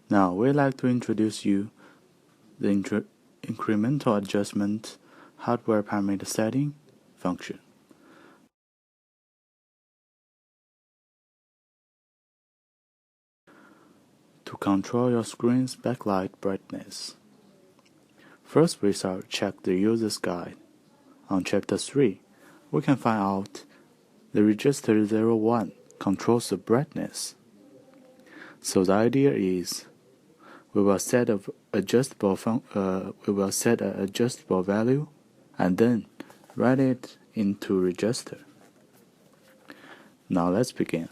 Now we'd like to introduce you the incremental adjustment hardware parameter setting function. To control your screen's backlight brightness, first we shall check the user's guide. On chapter 3, we can find out the register 01 controls the brightness. So the idea is we will set an adjustable value and then write it into register. Now let's begin.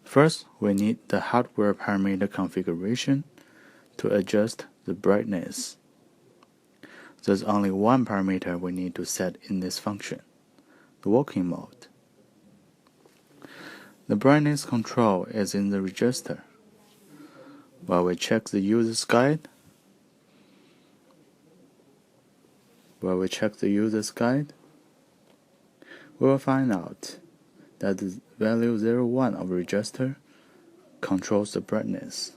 First, we need the hardware parameter configuration to adjust the brightness. There's only one parameter we need to set in this function, the working mode. The brightness control is in the register. While we check the user's guide, we will find out that the value 01 of register controls the brightness.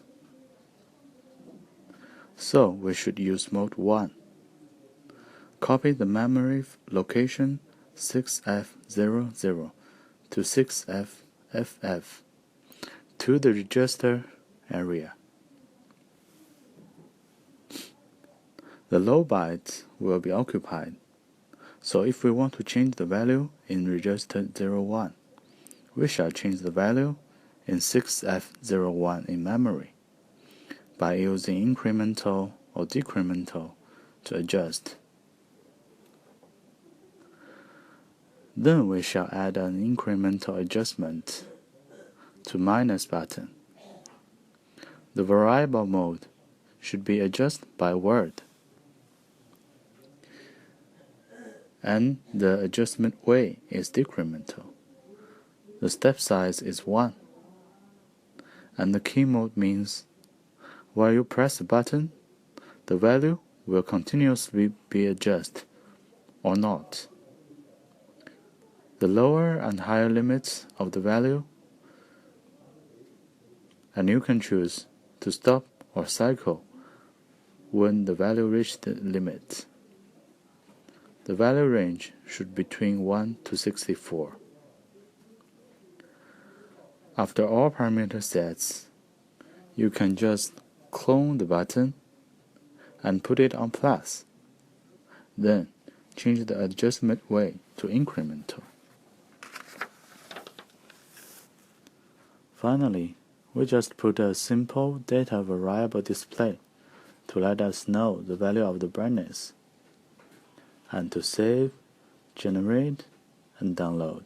So we should use mode 1. Copy the memory location 6F00 to 6FFF to the register area. The low bytes will be occupied, so if we want to change the value in register 01, we shall change the value in 6F01 in memory by using incremental or decremental to adjust. Then we shall add an incremental adjustment to minus button. The variable mode should be adjusted by word, and the adjustment way is decremental. The step size is 1, and the key mode means while you press the button, the value will continuously be adjusted or not. The lower and higher limits of the value, and you can choose to stop or cycle when the value reaches the limit. The value range should be between 1 to 64. After all parameter sets, you can just clone the button and put it on plus. Then change the adjustment way to incremental. Finally, we just put a simple data variable display to let us know the value of the brightness, and to save, generate, and download.